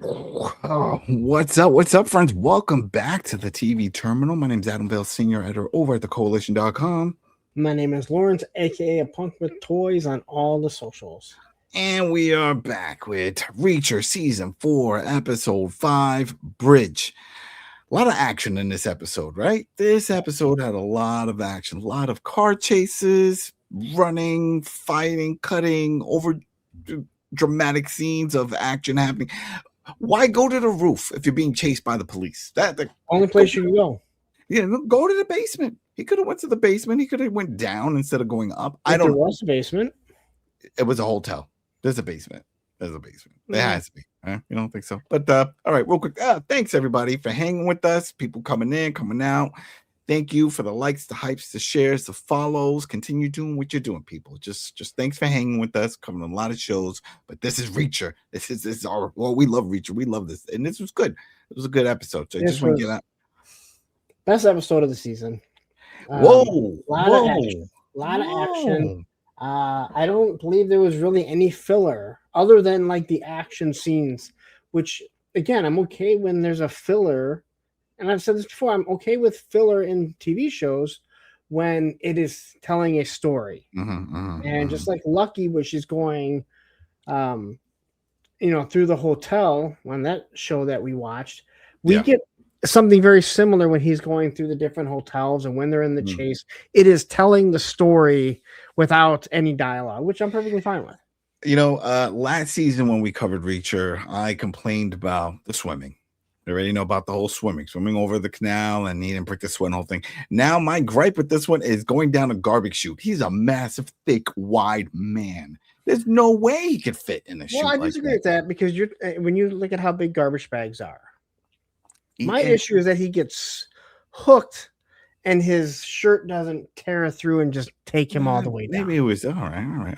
Oh, what's up? What's up, friends? Welcome back to the TV Terminal. My name's Adam Bell, senior editor over at the Koalition.com. My name is Lawrence, aka a punk with toys on all the socials. And we are back with Reacher Season 4, Episode 5, Bridge. A lot of action in this episode, right? This episode had a lot of action, a lot of car chases, running, fighting, cutting, over dramatic scenes of action happening. Why go to the roof if you're being chased by the police? That the only place you can go. Yeah, go to the basement. He could have went to the basement. He could have went down instead of going up. If there was a basement. It was a hotel. There's a basement. There has to be. You don't think so? But all right, real quick. Thanks everybody for hanging with us. People coming in, coming out. Thank you for the likes, the hypes, the shares, the follows. Continue doing what you're doing, people. Just thanks for hanging with us. Coming a lot of shows, but this is Reacher. This is our. Well, we love Reacher. We love this, and this was good. It was a good episode. So I just want to get out. Best episode of the season. A lot of action. I don't believe there was really any filler other than like the action scenes, which again, I'm okay when there's a filler. And I've said this before, I'm okay with filler in TV shows when it is telling a story. And just like Lucky, which is going, through the hotel on that show that we watched, we get something very similar when he's going through the different hotels and when they're in the chase. It is telling the story without any dialogue, which I'm perfectly fine with. Last season when we covered Reacher, I complained about the swimming. You already know about the whole swimming over the canal, and he didn't break the sweat and whole thing. Now my gripe with this one is going down a garbage chute. He's a massive, thick, wide man. There's no way he could fit in a chute. Well, I disagree with that because when you look at how big garbage bags are, my issue is that he gets hooked and his shirt doesn't tear through and just take him all the way down. Maybe it was all right.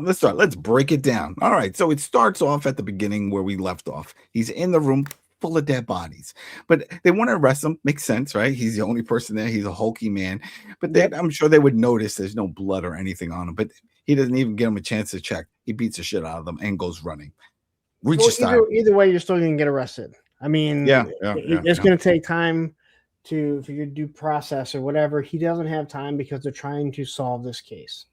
Let's start. Let's break it down. All right. So it starts off at the beginning where we left off. He's in the room full of dead bodies, but they want to arrest him. Makes sense, right? He's the only person there. He's a hulky man, but I'm sure they would notice there's no blood or anything on him, but he doesn't even give him a chance to check. He beats the shit out of them and goes running. Either way, you're still going to get arrested. I mean, it's going to take time for your due process or whatever. He doesn't have time because they're trying to solve this case.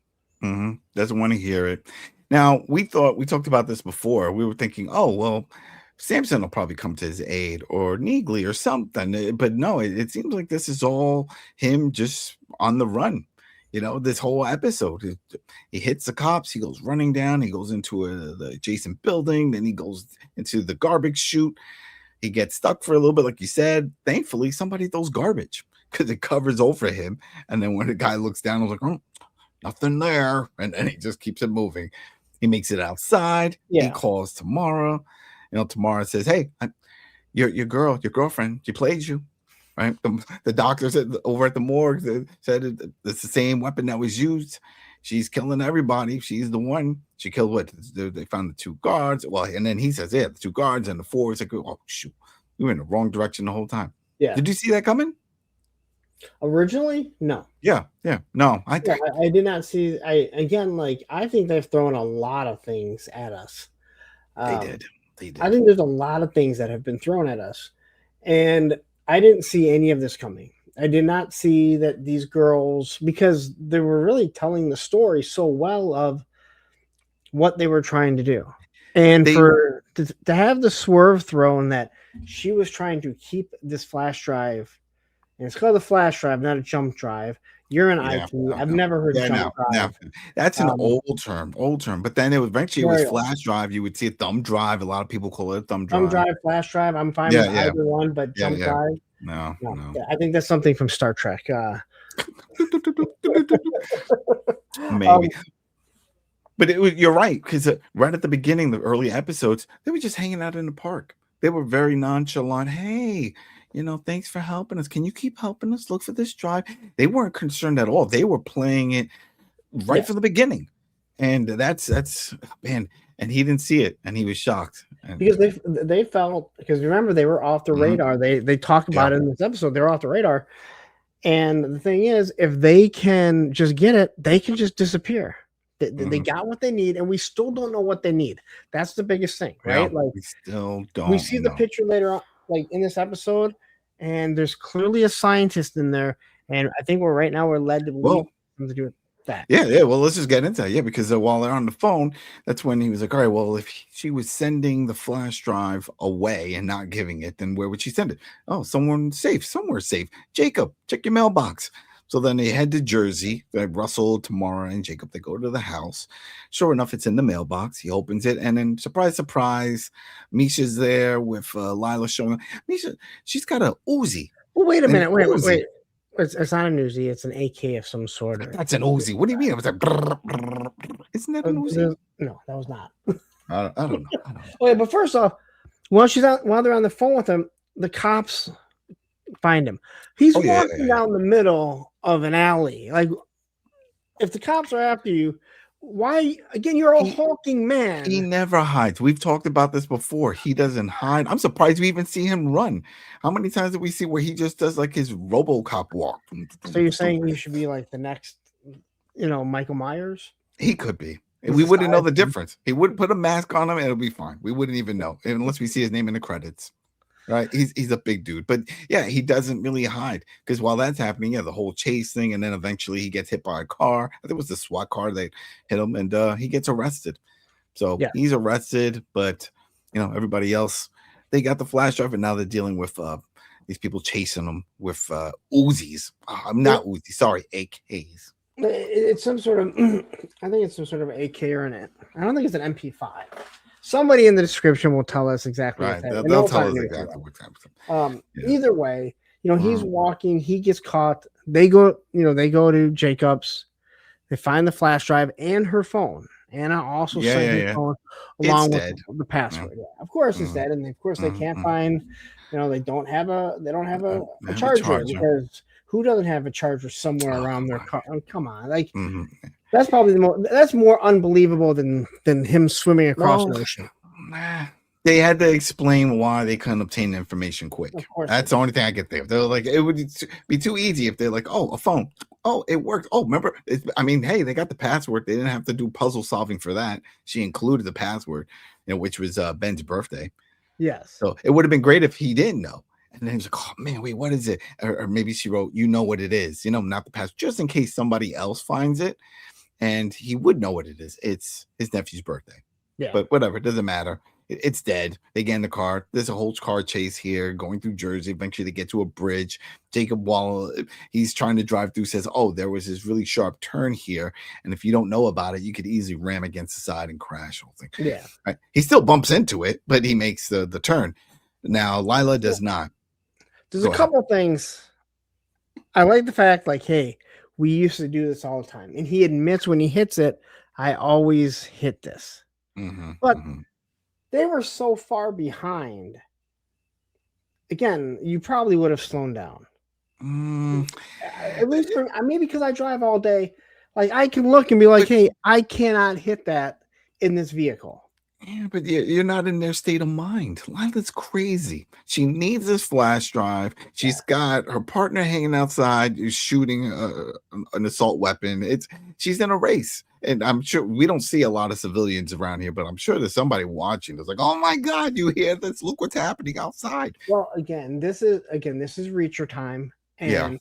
Doesn't want to hear it. Now, we talked about this before. We were thinking, oh, well, Samson will probably come to his aid or Neagley or something. But no, it seems like this is all him just on the run. This whole episode, he hits the cops. He goes running down. He goes into the adjacent building. Then he goes into the garbage chute. He gets stuck for a little bit, like you said. Thankfully, somebody throws garbage because it covers over him. And then when the guy looks down, I was like, oh, nothing there. And then he just keeps it moving. He makes it outside. Yeah. He calls Tamara. Tamara says, hey, your girlfriend, she played you. Right? The doctor said over at the morgue said it's the same weapon that was used. She's killing everybody. She's the one. She killed what? They found the two guards. Well, and then he says, yeah, the two guards and the four. It's like, oh, shoot. We were in the wrong direction the whole time. Yeah. Did you see that coming? Originally? No. Yeah. No, I did not see. I think they've thrown a lot of things at us. They did. I think there's a lot of things that have been thrown at us. And I didn't see any of this coming. I did not see that these girls, because they were really telling the story so well of what they were trying to do. And to have the swerve thrown that she was trying to keep this flash drive, and it's called a flash drive, not a jump drive. You're an IT. I've never heard jump drive. That's an old term. But then it was flash drive. You would see a thumb drive. A lot of people call it a thumb drive. Thumb drive, flash drive. I'm fine with either one, but jump drive. No. I think that's something from Star Trek. Maybe. But you're right, because right at the beginning, the early episodes, they were just hanging out in the park. They were very nonchalant. Hey, thanks for helping us. Can you keep helping us look for this drive? They weren't concerned at all. They were playing it right from the beginning. And that's man. And he didn't see it, and he was shocked. Because they felt, because remember, they were off the radar. They talked about it in this episode. They were off the radar. And the thing is, if they can just get it, they can just disappear. They got what they need, and we still don't know what they need. That's the biggest thing, right? Yeah, Like we still don't. we see the picture later on, like in this episode, and there's clearly a scientist in there, and I think we're led to believe something to do with that. Yeah. Well, let's just get into that. Yeah, because while they're on the phone, that's when he was like, "All right, well, if she was sending the flash drive away and not giving it, then where would she send it? Oh, somewhere safe. Jacob, check your mailbox." So then they head to Jersey. Russell, Tamara, and Jacob, they go to the house. Sure enough, it's in the mailbox. He opens it, and then surprise, Misha's there with Lila showing up. Misha, she's got a Uzi. Well, wait a minute. Wait. It's not an Uzi. It's an AK of some sort. That's an Uzi. What do you mean? It was like, isn't that an Uzi? No, that was not. I don't know. Wait, but first off, while they're on the phone with him, the cops find him. He's walking down the middle of an alley. Like, if the cops are after you, why? Again, you're a hulking man. He never hides. We've talked about this before. He doesn't hide. I'm surprised we even see him run. How many times did we see where he just does like his RoboCop walk? So you're saying he should be like the next, Michael Myers? He could be. We wouldn't know the difference. He would put a mask on him and it'll be fine. We wouldn't even know unless we see his name in the credits. Right, he's a big dude, but yeah, he doesn't really hide because while that's happening, the whole chase thing, and then eventually he gets hit by a car. I think it was the SWAT car that hit him, and he gets arrested. So he's arrested, but everybody else, they got the flash drive, and now they're dealing with these people chasing them with Uzis. I'm not Uzi, sorry, AKs. It's some sort of, I think it's some sort of AK or an. I don't think it's an MP5. Somebody in the description will tell us exactly. Right, they'll tell us exactly what's happening. Either way, he's walking. He gets caught. They go to Jacob's. They find the flash drive and her phone. Anna also sent her phone along with the password. Yeah. Of course, it's dead, and of course they can't find. They don't have a charger because who doesn't have a charger somewhere around their car? I mean, come on, like. That's probably that's more unbelievable than him swimming across the ocean. They had to explain why they couldn't obtain the information quick. That's the only thing I get there. They're like, it would be too easy if they're like, oh, a phone. Oh, it worked. Oh, remember? Hey, they got the password. They didn't have to do puzzle solving for that. She included the password, which was Ben's birthday. Yes. So it would have been great if he didn't know. And then he's like, oh, man, wait, what is it? Or maybe she wrote, what it is, not the password, just in case somebody else finds it. And he would know what it is. It's his nephew's birthday. Yeah. But whatever, it doesn't matter. It's dead. They get in the car. There's a whole car chase here going through Jersey. Eventually they get to a bridge. Jacob, while he's trying to drive through, says, oh, there was this really sharp turn here. And if you don't know about it, you could easily ram against the side and crash. Whole thing. Yeah. Right? He still bumps into it, but he makes the turn. Now, Lila does not. There's a couple things. I like the fact, like, hey, we used to do this all the time. And he admits when he hits it, I always hit this. But they were so far behind. Again, you probably would have slowed down. At least maybe because I drive all day. Like, I can look and be like, hey, I cannot hit that in this vehicle. Yeah, but you're not in their state of mind. Lila's crazy. She needs this flash drive. She's got her partner hanging outside, who's shooting an assault weapon. She's in a race, and I'm sure we don't see a lot of civilians around here, but I'm sure there's somebody watching. That's like, oh my God, you hear this? Look what's happening outside. Well, this is Reacher time, and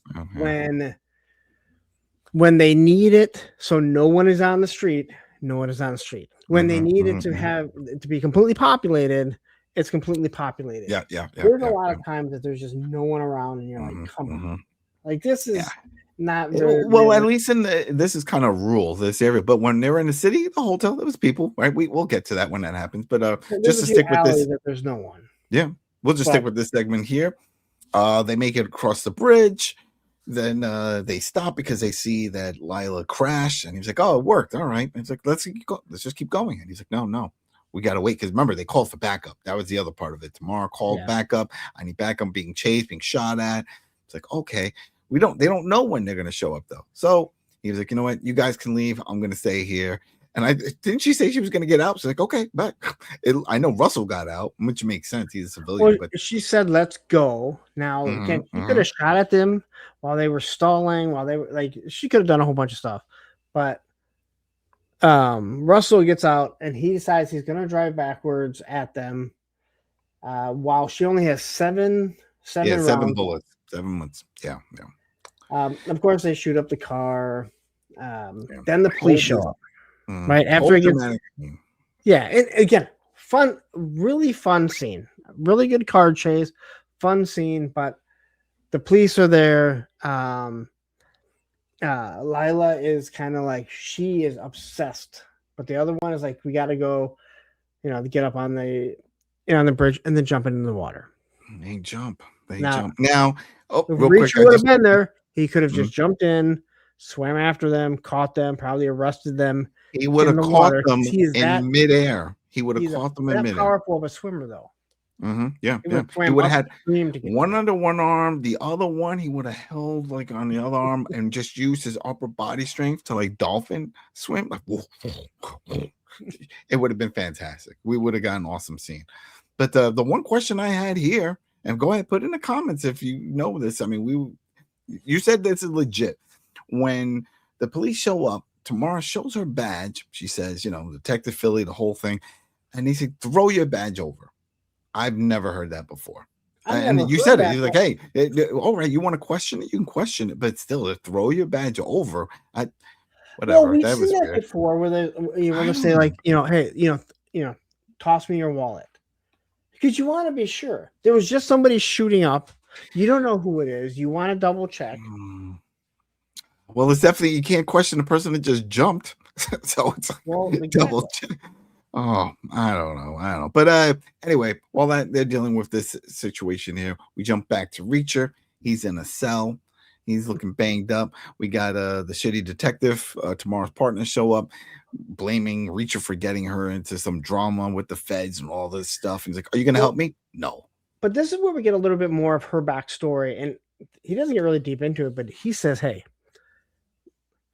when they need it, so no one is on the street. No one is on the street. When they need it to be completely populated, it's completely populated. Yeah. There's a lot of times that there's just no one around, and you're like, come on. Like, this is not very well. At least this is kind of rural, this area. But when they were in the city, the hotel, there was people, right? We'll get to that when that happens. But just to stick with this, there's no one. Yeah, we'll just stick with this segment here. They make it across the bridge. Then they stop because they see that Lila crashed, and he's like, "Oh, it worked. All right." And it's like, "Let's just keep going." And he's like, "No, we got to wait because remember they called for backup. That was the other part of it. Tamara called backup. I need backup. I'm being chased, being shot at." It's like, okay, they don't know when they're gonna show up though. So he was like, "You know what? You guys can leave. I'm gonna stay here." And didn't she say she was going to get out? She's like, okay, but I know Russell got out, which makes sense. He's a civilian. But she said, let's go. Now, again, she could have shot at them while they were stalling, while they were like, she could have done a whole bunch of stuff. But Russell gets out and he decides he's going to drive backwards at them. While she only has seven rounds. bullets, 7 months. Yeah. Of course, they shoot up the car. Then the police show up. Right after he gets, and again, really fun scene, really good car chase, fun scene. But the police are there. Lila is kind of like, she is obsessed, but the other one is like, we got to go, to get up on the bridge and then jump into the water. They jump. Now, if Reacher would have been there, he could have just jumped in, swam after them, caught them, probably arrested them. He would have caught them in midair. He would have caught them in midair. Powerful of a swimmer, though. Yeah. He would have had one under one arm, the other one he would have held like on the other arm and just used his upper body strength to like dolphin swim. Like, it would have been fantastic. We would have gotten an awesome scene. But the one question I had here, and go ahead, put in the comments if you know this. I mean, you said this is legit. When the police show up, Tamara shows her badge. She says, Detective Philly, the whole thing. And he said, throw your badge over. I've never heard that before. And you said it. You're like, hey, all right, you want to question it? You can question it. But still, throw your badge over. Whatever. Well, we've seen that before where they say, like, hey, toss me your wallet. Because you want to be sure. There was just somebody shooting up. You don't know who it is. You want to double check. Well, it's definitely, you can't question the person that just jumped. So it's double check. Oh, I don't know. But anyway, while they're dealing with this situation here, we jump back to Reacher. He's in a cell. He's looking banged up. We got the shitty detective, Tamara's partner, show up, blaming Reacher for getting her into some drama with the feds and all this stuff. He's like, are you going to help me? No. But this is where we get a little bit more of her backstory. And he doesn't get really deep into it, but he says, hey,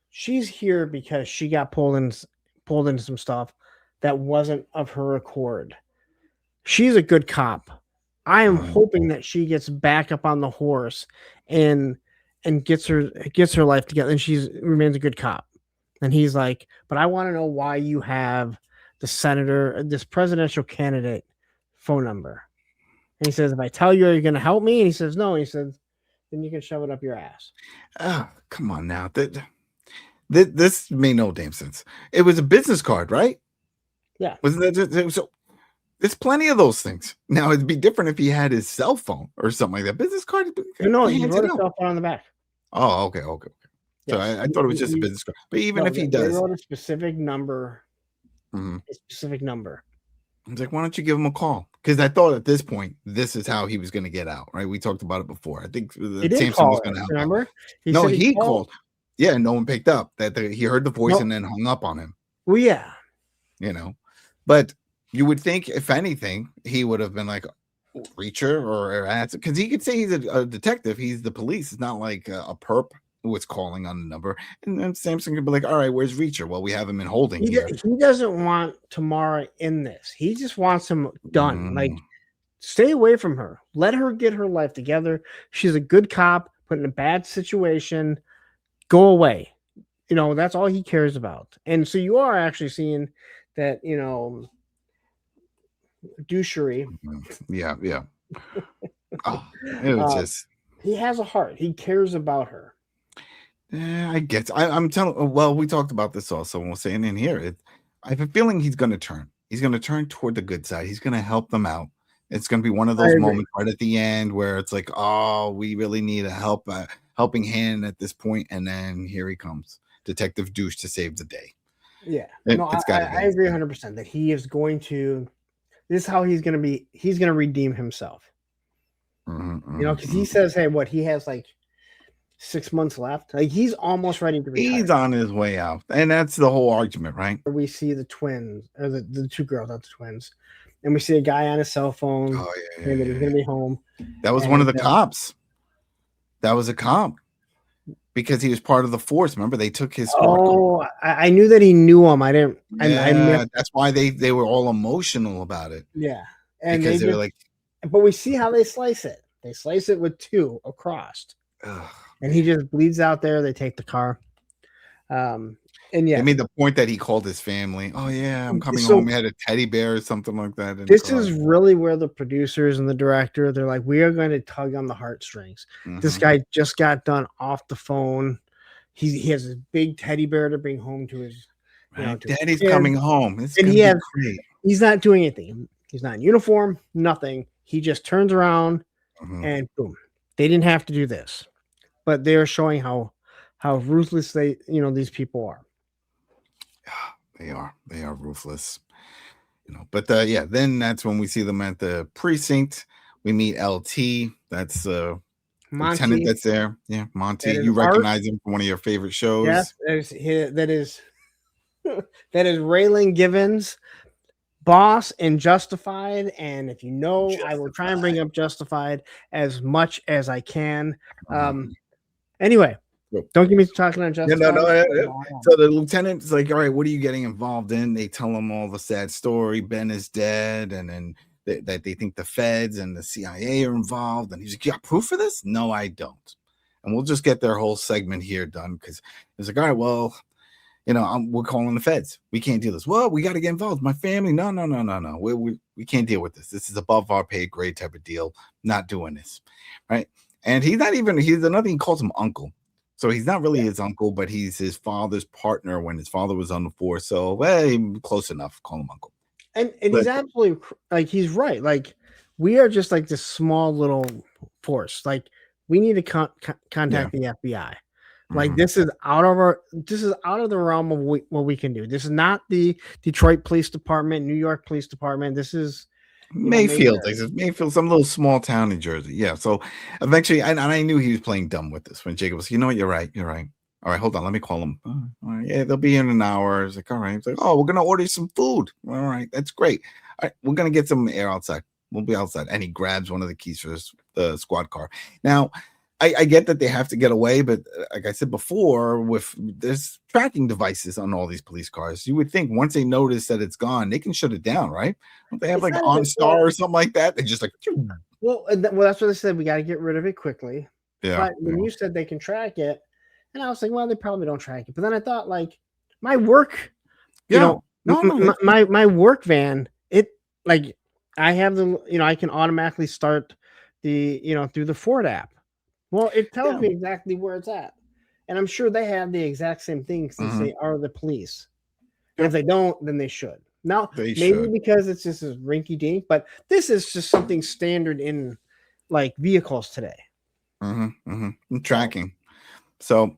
she's here because she got pulled into some stuff that wasn't of her accord. She's a good cop. I am hoping that she gets back up on the horse and gets her life together, and she remains a good cop. And he's like, but I want to know why you have this presidential candidate phone number. And he says, if I tell you, are you going to help me? And he says, no. And he says, then you can shove it up your ass. Oh, come on now. This made no damn sense. It was a business card, right? Yeah. Wasn't that so? There's plenty of those things. Now it'd be different if he had his cell phone or something like that. Business card. No, he wrote his cell phone on the back. Oh, okay. So yes. I thought it was just a business card. But even if he does, he wrote a specific number. A specific number. I was like, why don't you give him a call? Because I thought at this point, this is how he was going to get out, right? We talked about it before. I think Samson was going to help. Remember? He called. Yeah, no one picked up. He heard the voice and then hung up on him. Well, yeah. But you would think, if anything, he would have been like Reacher or because he could say he's a detective. He's the police. It's not like a perp who was calling on the number. And then Samson could be like, all right, where's Reacher? Well, we have him in holding here. He doesn't want Tamara in this. He just wants him done. Like, stay away from her. Let her get her life together. She's a good cop, put in a bad situation. Go away. That's all he cares about. And so you are actually seeing that, douchery. Yeah. Oh, it was just. He has a heart. He cares about her. Yeah, I guess. I'm telling. Well, we talked about this also. We'll say in here. I have a feeling he's going to turn. He's going to turn toward the good side. He's going to help them out. It's going to be one of those moments right at the end where it's like, oh, we really need a helping hand at this point, and then here he comes, Detective Douche, to save the day. Yeah, I agree 100% that he is going to. This is how he's going to be. He's going to redeem himself. Because he says, "Hey, he has like 6 months left. Like he's almost ready to retire. He's on his way out, and that's the whole argument, right?" We see the twins, or the two girls, not the twins, and we see a guy on his cell phone. Oh yeah, he's going to be home. That was one of the cops. That was a cop. Because he was part of the force. Remember, they took his. Oh, I knew that he knew him. I didn't. Yeah, that's why they were all emotional about it. Yeah, and because they were like. But we see how they slice it. They slice it with 2 across, and he just bleeds out there. They take the car. And They yes, made the point that he called his family. Oh yeah, I'm coming so home. He had a teddy bear or something like that in the this car. is really where the producers and the director, they're like, we are going to tug on the heartstrings. This Hmm. guy just got done off the phone. He has a big teddy bear to bring home to his, Right, to his Daddy's kids, coming home. It's and gonna be great. he's not doing anything. He's not in uniform, nothing. He just turns around Hmm. and boom. They didn't have to do this, but they're showing how ruthless these people are. They are ruthless. But yeah, then that's when we see them at the precinct. We meet LT. That's lieutenant Monty, that's there. Yeah, Monty. that is You Art. recognize him from one of your favorite Yes, shows. that is that is Raylan Givens, boss in Justified. And if you know, I will try and bring up Justified as much as I can. Uh-huh. Anyway, Yep. don't get me talking on Yeah, no, Justified. no. Yeah. So the lieutenant's like, all right, what are you getting involved in? They tell him all the sad story. Ben is dead, and then that they think the feds and the CIA are involved. And he's like, you got proof for this? No, I don't. And we'll just get their whole segment here done because he's like, all right, well, we're calling the feds. We can't do this. Well, we got to get involved. My family. No, no, no, no, no. We can't deal with this. This is above our pay grade type of deal. Not doing this. Right. And he's another thing. He calls him uncle. So he's not really his uncle, but he's his father's partner when his father was on the force. So, close enough. Call him uncle. And he's absolutely he's right. Like, we are just like this small little force. Like, we need to contact the FBI. Like, this is out of the realm of what we can do. This is not the Detroit Police Department, New York Police Department. This is Mayfield. Mayfield, some little small town in Jersey. Yeah. So eventually, and I knew he was playing dumb with this when Jacob was, you know what, you're right. You're right. All right, hold on. Let me call him. All right, yeah, they'll be in an hour. It's like, all right. It's like, oh, we're gonna order some food. All right, that's great. All right, we're gonna get some air outside. We'll be outside. And he grabs one of the keys for the squad car. Now, I get that they have to get away, but like I said before, there's tracking devices on all these police cars. You would think once they notice that it's gone, they can shut it down, right? Don't they have like OnStar or something like that? They just like, well, that's what they said. We got to get rid of it quickly. Yeah. But when you said they can track it, and I was like, well, they probably don't track it. But then I thought, like, my work, my work van, I have I can automatically start the through the Ford app. Well, it tells me exactly where it's at. And I'm sure they have the exact same thing since they are the police. And if they don't, then they should. Now, maybe because it's just a rinky dink, but this is just something standard in like vehicles today. Tracking. So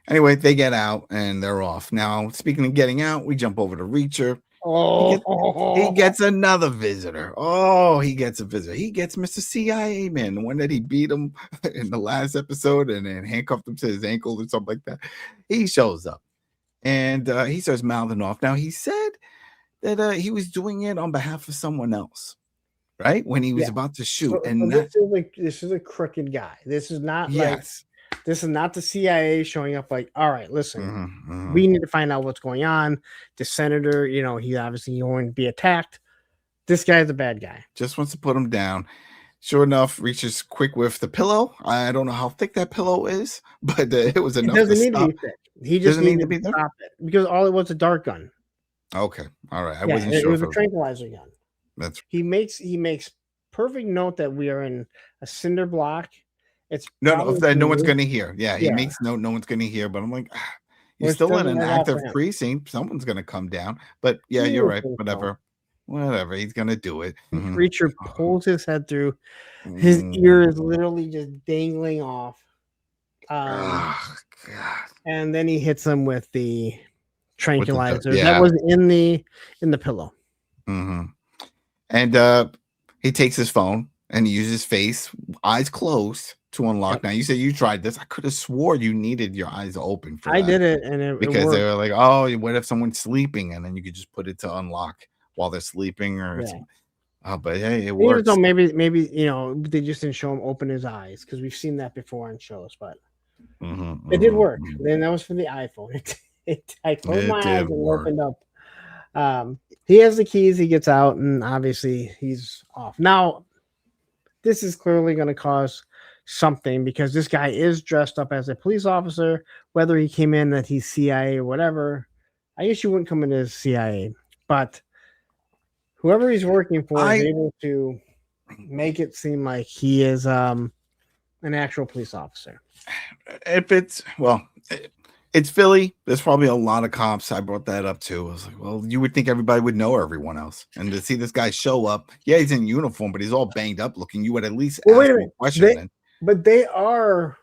anyway, they get out and they're off. Now, speaking of getting out, we jump over to Reacher. He gets another visitor. Oh, he gets a visitor. He gets Mr. CIA man, the one that he beat him in the last episode and then handcuffed him to his ankle or something like that. He shows up and he starts mouthing off. Now, he said that he was doing it on behalf of someone else, right? When he was about to shoot. This is a crooked guy. This is not this is not the CIA showing up like, all right, listen, we need to find out what's going on. The senator, he's obviously going to be attacked. This guy's a bad guy. Just wants to put him down. Sure enough, reaches quick with the pillow. I don't know how thick that pillow is, but it was enough. It doesn't need to be thick. He just needed to stop it because all it was a dart gun. Okay, all right. I wasn't sure. It was a tranquilizer gun. He makes perfect note that we are in a cinder block. It's no one's gonna hear. Yeah, he makes no one's gonna hear. But I'm like, you're still in an active precinct. Someone's gonna come down. But yeah, you're right. Whatever, he's gonna do it. Reacher pulls his head through. His ear is literally just dangling off. God. And then he hits him with the tranquilizer that was in the pillow. And he takes his phone and he uses his face, eyes closed, to unlock. Now, you said you tried this. I could have swore you needed your eyes open for that. I did it, and because they were like, oh, what if someone's sleeping? And then you could just put it to unlock while they're sleeping, or but hey, it works. So maybe they just didn't show him open his eyes because we've seen that before in shows, but it did work. Then that was for the iPhone. I closed my eyes and opened up. He has the keys. He gets out, and obviously he's off. Now, this is clearly going to cause something because this guy is dressed up as a police officer. Whether he came in that he's CIA or whatever, I guess you wouldn't come into the CIA, but whoever he's working for is able to make it seem like he is an actual police officer. If it's it's Philly. There's probably a lot of cops. I brought that up too. I was like, well, you would think everybody would know everyone else, and to see this guy show up, yeah, he's in uniform, but he's all banged up looking. You would at least ask him a question. But they are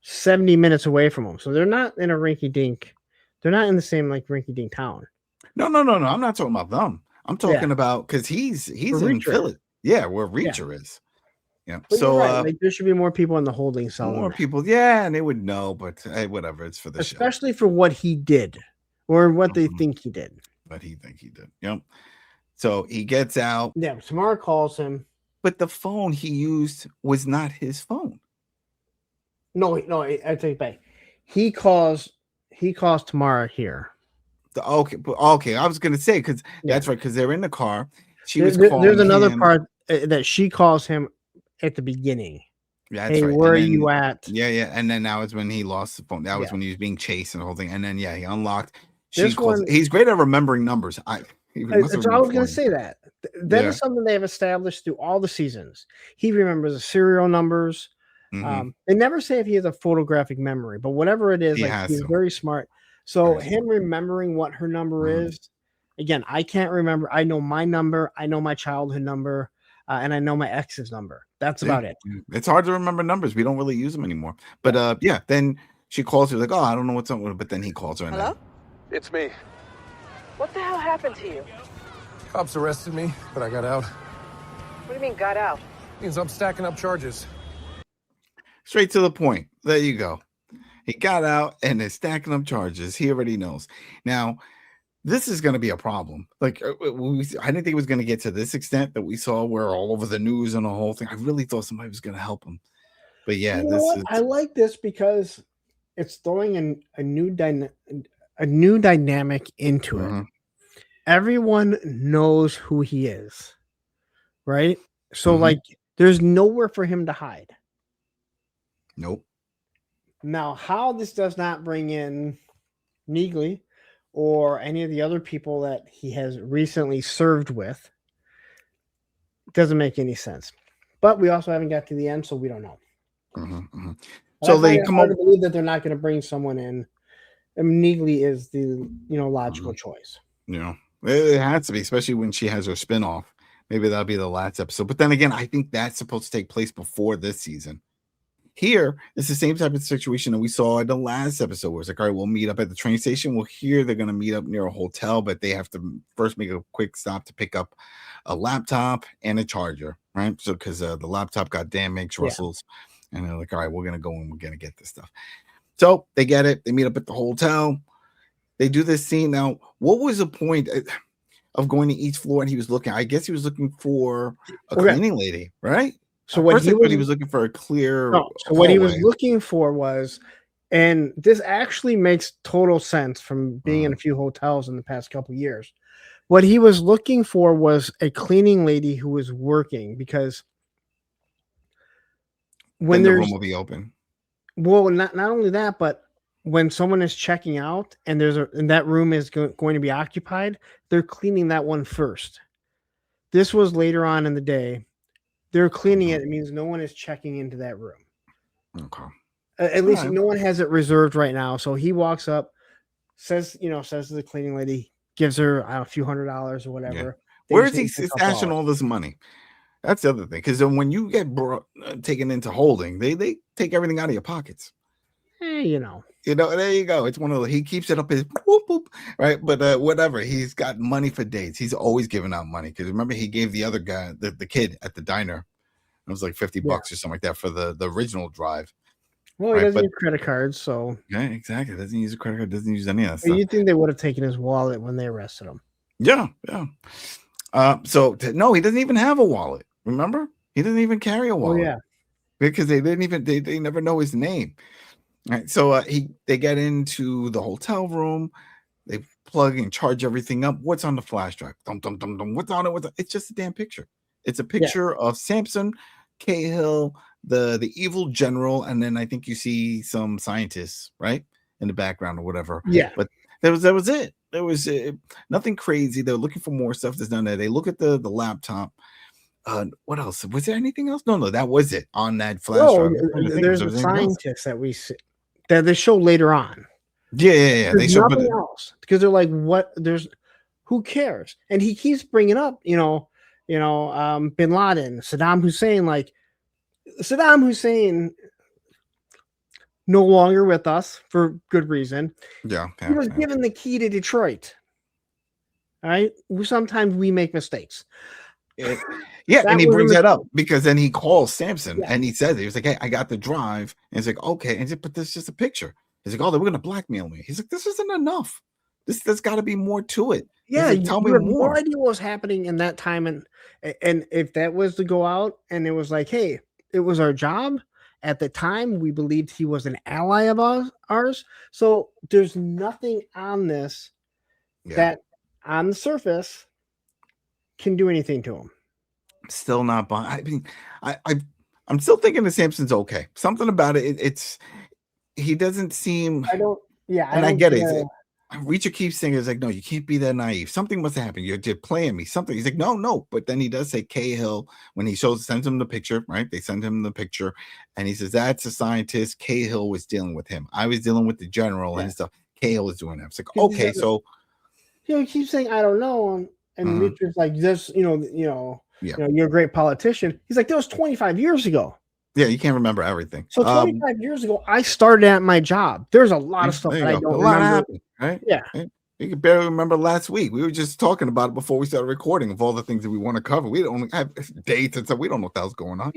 70 minutes away from him, so they're not in a rinky-dink. They're not in the same like rinky-dink town. No. I'm not talking about them. I'm talking about because he's in Philly. Yeah, where Reacher is. Yeah. But so right. Like, there should be more people in the holding cell. More people, yeah, and they would know, but hey, whatever. It's for the show. Especially for what he did, or what they think he did. What he think he did. Yep. So he gets out. Yeah, Tamara calls him. But the phone he used was not his phone. No, I take it back. He calls Tamara here. Okay. I was gonna say because that's right, because they're in the car. There's another part that she calls him at the beginning. Yeah, that's right. Where are you at? Yeah. And then that was when he lost the phone. That was when he was being chased and the whole thing. And then he unlocked. He's great at remembering numbers. I was going to say that. That is something they have established through all the seasons. He remembers the serial numbers. Mm-hmm. They never say if he has a photographic memory, but whatever it is, he's very smart. So him remembering what her number is, again, I can't remember. I know my number. I know my childhood number. And I know my ex's number. That's about it. It's hard to remember numbers. We don't really use them anymore. But then she calls her like, oh, I don't know what's up with her. But then he calls her. Hello? It's me. What the hell happened to you? Cops arrested me, but I got out. What do you mean got out? Means I'm stacking up charges. Straight to the point. There you go. He got out and is stacking up charges. He already knows. Now, this is going to be a problem. Like, I didn't think it was going to get to this extent that we saw where all over the news and the whole thing. I really thought somebody was going to help him. But yeah, I like this because it's throwing a new dynamic into it. Everyone knows who he is, right? So like, there's nowhere for him to hide. Nope. Now, how this does not bring in Neagley or any of the other people that he has recently served with doesn't make any sense. But we also haven't got to the end, so we don't know. So they come up to believe that they're not going to bring someone in. And Neagley is the logical choice. Yeah, it has to be, especially when she has her spinoff. Maybe that'll be the last episode. But then again, I think that's supposed to take place before this season. Here, it's the same type of situation that we saw in the last episode where it's like, all right, we'll meet up at the train station. Well, here they're going to meet up near a hotel, but they have to first make a quick stop to pick up a laptop and a charger, right? So, because the laptop got damaged, Russell's, and they're like, all right, we're going to go and we're going to get this stuff. So they get it. They meet up at the hotel. They do this scene. Now, what was the point of going to each floor? And he was looking, I guess he was looking for a cleaning lady, right? So what he was looking for a clear. No, so what he was looking for was, and this actually makes total sense from being in a few hotels in the past couple of years. What he was looking for was a cleaning lady who was working, because when the room will be open. Well, not only that, but when someone is checking out and and that room is going to be occupied, they're cleaning that one first. This was later on in the day. They're cleaning it. It means no one is checking into that room. Okay. At least no one has it reserved right now. So he walks up, says to the cleaning lady, gives her a few $100s or whatever. Yeah. Where is he stashing all this money? That's the other thing. Because when you get taken into holding, they take everything out of your pockets. There you go. It's one of he keeps it up his whoop, whoop, right? But whatever, he's got money for dates. He's always giving out money, because remember he gave the other guy, the kid at the diner, it was like $50 or something like that for the original drive. Well, he doesn't use credit cards, so yeah, exactly. Doesn't use a credit card. Doesn't use any of that stuff. You think they would have taken his wallet when they arrested him? Yeah. No, he doesn't even have a wallet. Remember, he doesn't even carry a wallet. Oh, yeah, because they never know his name. All right, so they get into the hotel room, they plug and charge everything up. What's on the flash drive? Dum, dum, dum, dum. What's on it? It's just a damn picture. It's a picture of Samson, Cahill, the evil general, and then I think you see some scientists, right, in the background or whatever. Yeah, but that was it. There was nothing crazy. They're looking for more stuff that's done there. They look at the laptop. What else? Was there anything else? No, that was it on that flash No, drive. I'm trying to think if there's there a was anything else. scientist that we see that they show later on. Yeah. They There's show, nothing else because they're like, what? There's who cares? And he keeps bringing up, Bin Laden, Saddam Hussein. Like Saddam Hussein, no longer with us for good reason. Yeah, He was given the key to Detroit. All right, sometimes we make mistakes. Yeah, and he brings that up because then he calls Samson and he says, he was like, hey, I got the drive. And he's like, okay. And he's like, but this is just a picture. He's like, oh, they were going to blackmail me. He's like, this isn't enough. There's got to be more to it. Yeah, like, tell me more. No idea what was happening in that time. And if that was to go out and it was like, hey, it was our job. At the time, we believed he was an ally of ours. So there's nothing on this that on the surface can do anything to him. Still not buying. I mean, I'm still thinking that Samson's okay. Something about it. He doesn't seem. I don't. Yeah, and I get it. Reacher keeps saying, "It's like, no, you can't be that naive. Something must have happened. You're playing me. Something." He's like, no. But then he does say Cahill when he sends him the picture. Right? They send him the picture, and he says that's a scientist. Cahill was dealing with him. I was dealing with the general and stuff. Cahill was doing that. It's like, okay, so. He keeps saying, "I don't know," and Reacher's like, "This, you're a great politician." He's like, "That was 25 years ago." Yeah, you can't remember everything. So 25 years ago, I started at my job. There's a lot of stuff that I don't remember. Happened, right? Yeah. You can barely remember last week. We were just talking about it before we started recording of all the things that we want to cover. We don't have dates and stuff. We don't know what the hell's going on.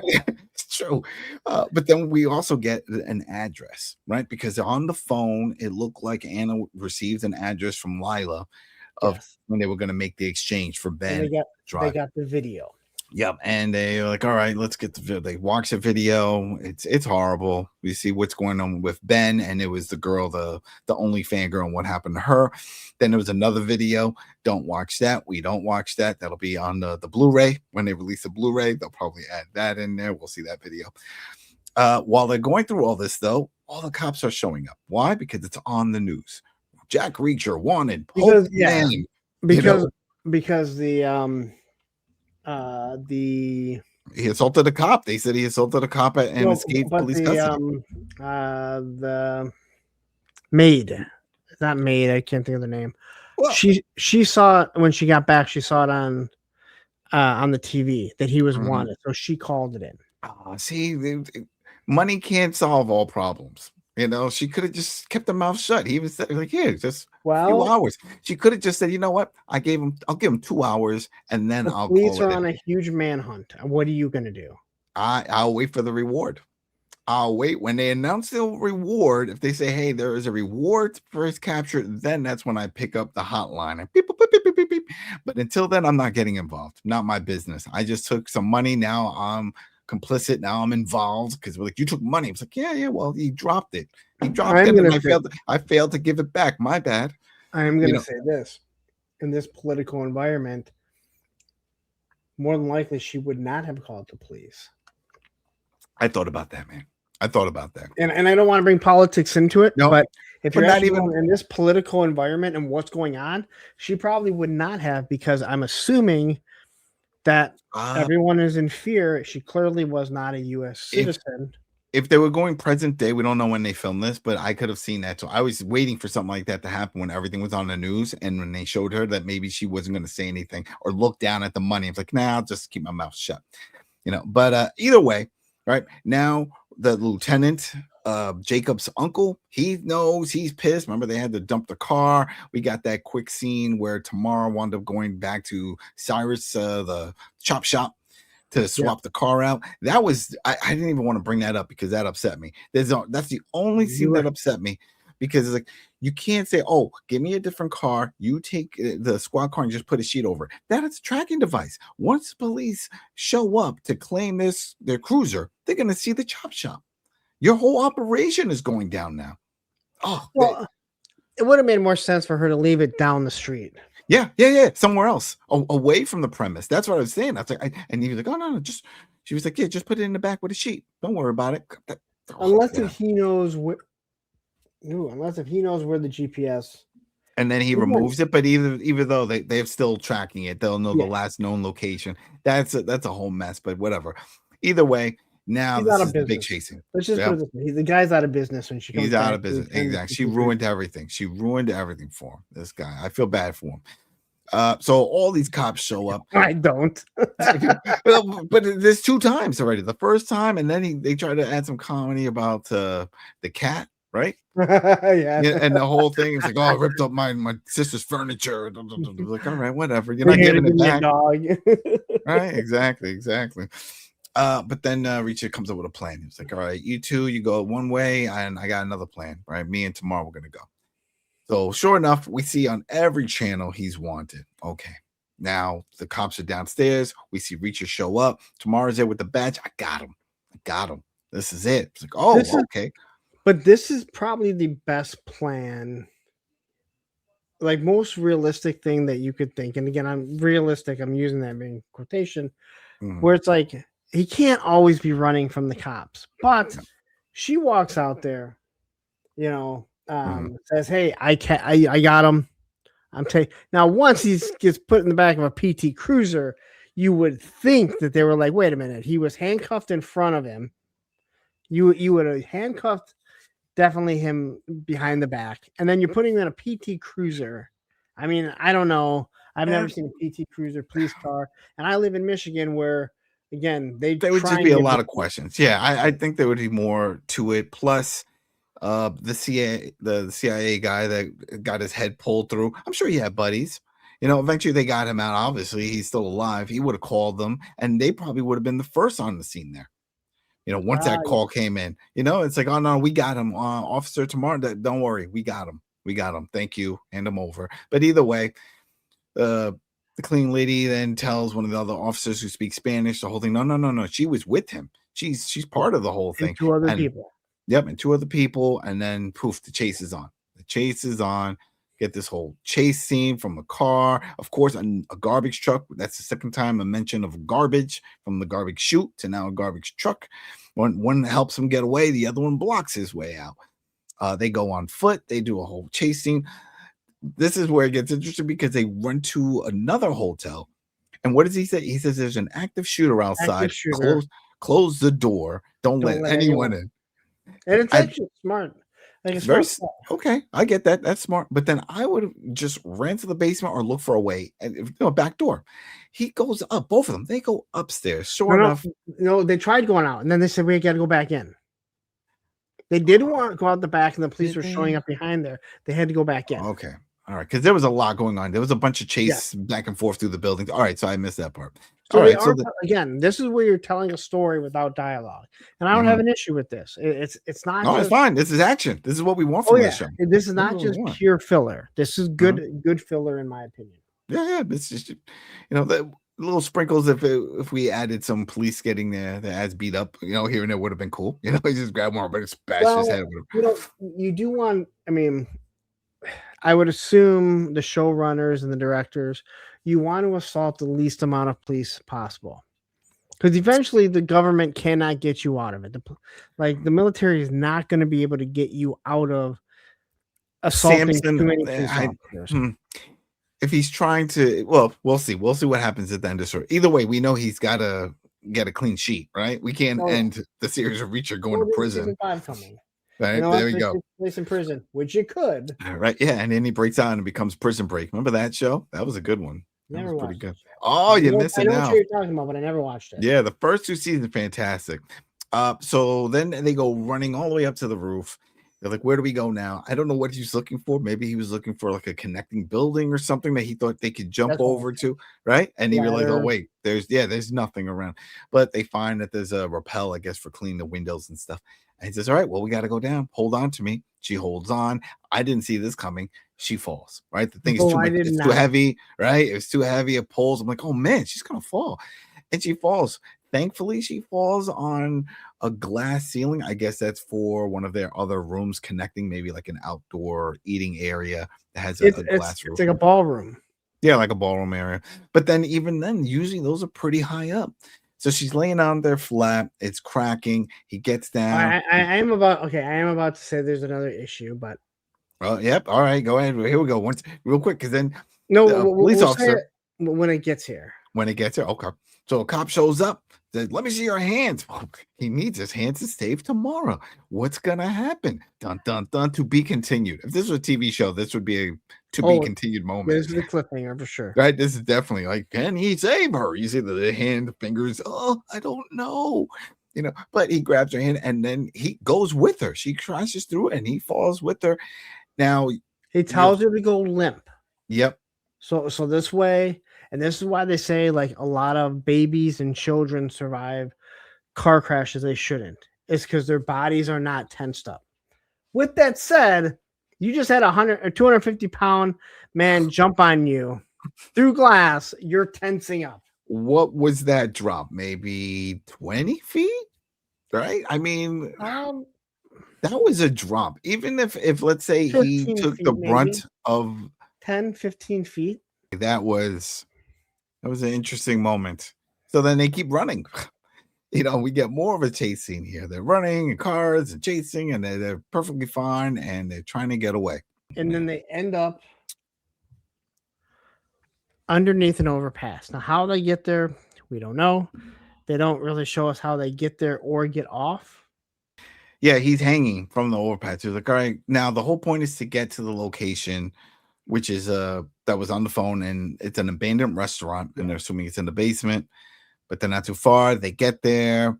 It's true. But then we also get an address, right? Because on the phone, it looked like Anna received an address from Lila of when they were going to make the exchange for Ben. They got the video. Yep, and they were like, all right, let's get the video. They watch the video. It's horrible. We see what's going on with Ben, and it was the girl, the only fan girl, and what happened to her. Then there was another video. Don't watch that. We don't watch that. That'll be on the Blu-ray. When they release the Blu-ray, they'll probably add that in there. We'll see that video. While they're going through all this, though, all the cops are showing up. Why? Because it's on the news. Jack Reacher wanted. Because he assaulted a cop. They said he assaulted a cop and escaped police custody. The maid, not maid. I can't think of the name. Well, she saw it when she got back. She saw it on the TV that he was wanted, so she called it in. See, money can't solve all problems. She could have just kept her mouth shut. He was like, "Here, just a few hours." She could have just said, "You know what? I'll give him 2 hours, and then I'll." Police are on a huge manhunt. What are you going to do? I'll wait for the reward. I'll wait when they announce the reward. If they say, "Hey, there is a reward for his capture," then that's when I pick up the hotline and beep, beep, beep, beep, beep, beep. But until then, I'm not getting involved. Not my business. I just took some money. Now I'm complicit. Now I'm involved because we're like, you took money. It's like, yeah. Well, he dropped it. He dropped it, and I failed to give it back. My bad. I'm going to say this: in this political environment, more than likely, she would not have called the police. I thought about that, man. I thought about that, and I don't want to bring politics into it, but if you're not even in this political environment and what's going on, she probably would not have, because I'm assuming that everyone is in fear. She clearly was not a U.S. citizen. If they were going present day, we don't know when they filmed this, but I could have seen that. So I was waiting for something like that to happen when everything was on the news, and when they showed her that maybe she wasn't going to say anything or look down at the money. It's like, nah, I'll just keep my mouth shut, But either way, right now, the lieutenant, Jacob's uncle, he knows, he's pissed. Remember, they had to dump the car. We got that quick scene where Tamara wound up going back to Cyrus, the chop shop, to swap the car out. That was, I didn't even want to bring that up because that upset me. That's the only scene that upset me, because it's like, you can't say, oh, give me a different car. You take the squad car and just put a sheet over it. That is a tracking device. Once police show up to claim their cruiser, they're going to see the chop shop. Your whole operation is going down now. It would have made more sense for her to leave it down the street. Yeah. Somewhere else, away from the premise. That's what I was saying. I was like, and he was like, oh no, she was like, yeah, just put it in the back with a sheet. Don't worry about it. Unless if he knows where the GPS And then he removes it, but even though they're still tracking it, they'll know the Yeah. last known location. That's a whole mess, but whatever. Either way, now He's this out of is the big business. chasing. Let's just Yeah. put it this way. The guy's out of business when she comes He's back. out of business. Exactly. She ruined everything. She ruined everything for him. This guy. I feel bad for him. So all these cops show up. I don't. Well, but there's 2 times already. The first time, and then they try to add some comedy about the cat, right? Yeah. And the whole thing is like, oh, I ripped up my sister's furniture. Like, all right, whatever. You're not giving it back. Dog. Right? Exactly. But then Richa comes up with a plan. He's like, all right, you two, you go one way, and I got another plan, right? Me and Tamara, we're gonna go. So sure enough, we see on every channel he's wanted. Okay. Now the cops are downstairs. We see Richa show up. Tamara's there with the badge. I got him. This is it. It's like, oh, okay. But this is probably the best plan, like most realistic thing that you could think. And again, I'm realistic. I'm using that in quotation, where it's like he can't always be running from the cops. But she walks out there, says, "Hey, I got him. Now once he gets put in the back of a PT Cruiser, you would think that they were like, wait a minute, he was handcuffed in front of him. You would have handcuffed definitely him behind the back, and then you're putting him in a PT Cruiser. I mean, I don't know. I've never seen a PT Cruiser police car, and I live in Michigan, where again there would just be a lot of questions. Yeah, I think there would be more to it. Plus, the CIA guy that got his head pulled through. I'm sure he had buddies. Eventually they got him out. Obviously, he's still alive. He would have called them, and they probably would have been the first on the scene there. Once that call came in, it's like, oh no, we got him, Officer Tamara. Don't worry, we got him. Thank you. Hand him over. But either way, the clean lady then tells one of the other officers who speak Spanish the whole thing. No. She was with him. She's part of the whole thing. And 2 other people. Yep, and 2 other people, and then poof, the chase is on. Get this whole chase scene from a car, of course, a garbage truck. That's the second time a mention of garbage, from the garbage chute to now a garbage truck. One helps him get away, the other one blocks his way out. They go on foot. They do a whole chase scene. This is where it gets interesting because they run to another hotel. And what does he say? He says there's an active shooter outside. Close the door. Don't let anyone in. And it's actually smart. Like it's very okay. I get that. That's smart. But then I would have just ran to the basement or look for a way, and back door. He goes up. Both of them. They go upstairs. Sure enough. No, they tried going out, and then they said we got to go back in. They didn't want to go out the back, and the police were showing up behind there. They had to go back in. Okay. All right, because there was a lot going on. There was a bunch of chase back and forth through the buildings. All right, so I missed that part. So again, this is where you're telling a story without dialogue, and I don't have an issue with this. It's not. No, it's fine. This is action. This is what we want from this show. This is not just pure filler. This is good filler, in my opinion. Yeah. It's just the little sprinkles. If we added some police getting their ads beat up, here and there would have been cool. He just grabbed one, but bash his head with him. You do want. I mean, I would assume the showrunners and the directors, you want to assault the least amount of police possible, because eventually the government cannot get you out of it. The military is not going to be able to get you out of assaulting too many police officers. If he's trying to, well, we'll see. We'll see what happens at the end of the story. Either way, we know he's got to get a clean sheet, right? We can't end the series of Reacher going to prison. Right, there we go. Place in prison, which you could. Right, yeah, and then he breaks out and becomes Prison Break. Remember that show? That was a good one. Never watched pretty good. Oh, you miss it now. I know what you're talking about, but I never watched it. Yeah, the first 2 seasons fantastic. So then they go running all the way up to the roof. They're like, where do we go now? I don't know what he's looking for. Maybe he was looking for like a connecting building or something that he thought they could jump over to, right? And he realized, oh wait, there's nothing around. But they find that there's a rappel, I guess, for cleaning the windows and stuff. And he says, all right, well, we got to go down. Hold on to me. She holds on. I didn't see this coming. She falls, right? The thing is too heavy, right? It was too heavy. It pulls. I'm like, oh man, she's going to fall. And she falls. Thankfully, she falls on a glass ceiling. I guess that's for one of their other rooms connecting, maybe like an outdoor eating area that has a glass roof. It's like a ballroom. Yeah, like a ballroom area. But then even then, usually those are pretty high up. So she's laying on there flat. It's cracking. He gets down. I am about to say there's another issue, but Oh, yep. All right, go ahead. Here we go. Once, real quick, because then No, the police we'll say officer, it when it gets here. when it gets here, okay. So a cop shows up, says, "Let me see your hands." Oh, he needs his hands to save Tamara. What's gonna happen? Dun dun dun. To be continued. If this was a TV show, this would be a to be continued moment. This is the cliffhanger for sure. Right? This is definitely like, can he save her? You see the hand, fingers. Oh, I don't know. But he grabs her hand and then he goes with her. She crashes through and he falls with her. Now he tells her to go limp. Yep. So this way, and this is why they say like a lot of babies and children survive car crashes they shouldn't. It's because their bodies are not tensed up. With that said, you just had 100 or 250-pound man jump on you through glass. You're tensing up. What was that drop? Maybe 20 feet? Right? I mean, that was a drop. Even if let's say he took the brunt maybe. of 10, 15 feet. That was an interesting moment. So then they keep running. We get more of a chase scene here. They're running in cars and chasing, and they're perfectly fine, and they're trying to get away. And then they end up underneath an overpass. Now, how they get there, we don't know. They don't really show us how they get there or get off. Yeah, he's hanging from the overpass. He's like, all right, now the whole point is to get to the location, which is that was on the phone, and it's an abandoned restaurant, and they're assuming it's in the basement, but they're not too far. They get there,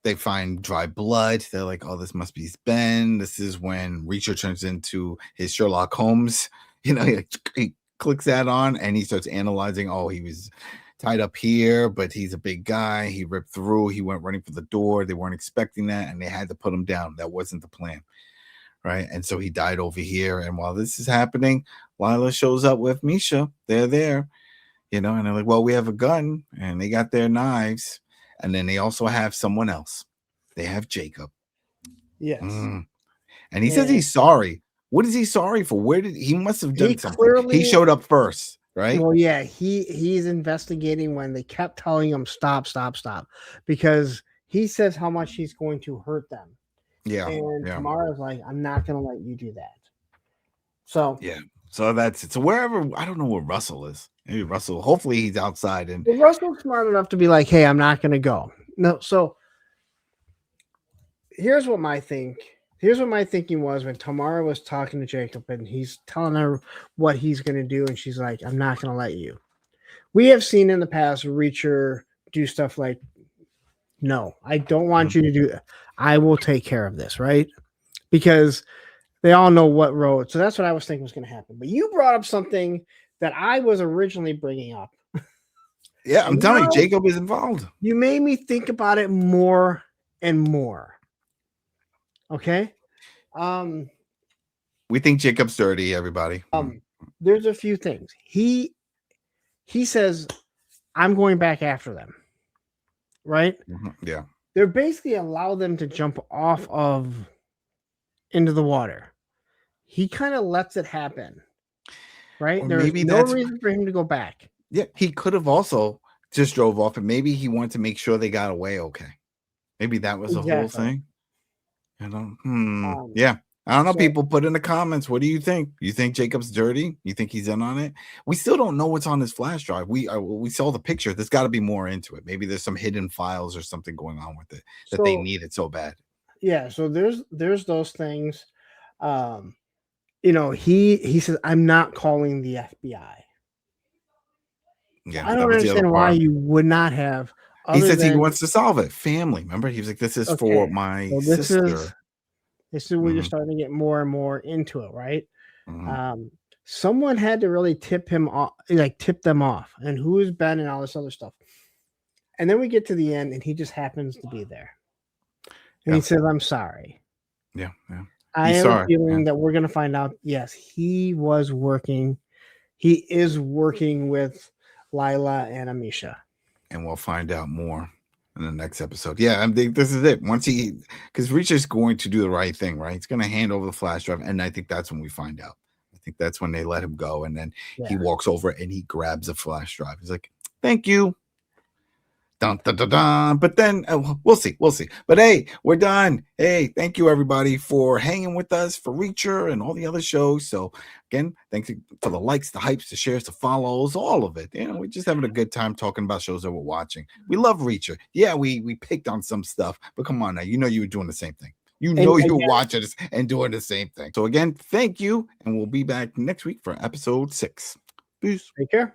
they find dry blood. They're like, oh, this must be Ben. This is when Reacher turns into his Sherlock Holmes. He clicks that on and he starts analyzing. Oh, he was tied up here, but he's a big guy. He ripped through. He went running for the door. They weren't expecting that, and they had to put him down. That wasn't the plan. Right. And so he died over here. And while this is happening, Lila shows up with Misha. They're there, and they're like, well, we have a gun, and they got their knives. And then they also have someone else. They have Jacob. Yes. And he says he's sorry. What is he sorry for? He must have done something. Clearly, he showed up first, right? Well, yeah, he's investigating when they kept telling him stop, because he says how much he's going to hurt them. Yeah. And Tamara's like, I'm not going to let you do that. So yeah. So that's it. So wherever, I don't know where Russell is. Maybe Russell, hopefully he's outside. And Russell's smart enough to be like, hey, I'm not going to go. No. So here's what my thinking was when Tamara was talking to Jacob and he's telling her what he's going to do. And she's like, I'm not going to let you. We have seen in the past Reacher do stuff like, no, I don't want you to do that. I will take care of this, right? Because they all know what road. So that's what I was thinking was going to happen. But you brought up something that I was originally bringing up. Yeah, I'm telling you, Jacob is involved. You made me think about it more and more. Okay? We think Jacob's dirty, everybody. There's a few things. He says, I'm going back after them. Right? Yeah. They're basically allow them to jump off of into the water. He kind of lets it happen. Right? Or There's no reason for him to go back. Yeah, he could have also just drove off, and maybe he wanted to make sure they got away okay. Maybe that was the whole thing. Yeah. I don't know, people. Put in the comments. What do you think? You think Jacob's dirty? You think he's in on it? We still don't know what's on his flash drive. We saw the picture. There's got to be more into it. Maybe there's some hidden files or something going on with it that they need it so bad. Yeah. So there's those things. He says, I'm not calling the FBI. Yeah, I don't understand why you would not have. He says he wants to solve it. Family. Remember, he was like, this is for my sister. This is where you're starting to get more and more into it, right? Someone had to really tip them off, and who is Ben and all this other stuff. And then we get to the end, and he just happens to be there. And he says, I'm sorry. Yeah. I have a feeling that we're going to find out, yes, he is working with Lila and Amisha. And we'll find out more in the next episode. Yeah, I think this is it. Because Reacher's going to do the right thing, right? He's going to hand over the flash drive, and I think that's when we find out. I think that's when they let him go, and then he walks over and he grabs the flash drive. He's like, thank you. Dun, dun, dun, dun. But then we'll see. But hey, we're done. Hey, thank you everybody for hanging with us for Reacher and all the other shows. So again, thanks for the likes, the hypes, the shares, the follows, all of it. You know, we're just having a good time talking about shows that we're watching. We love Reacher. Yeah, we picked on some stuff, but come on now, you know you were doing the same thing. You know you were watching this and doing the same thing. So again, thank you, and we'll be back next week for episode 6. Peace. Take care.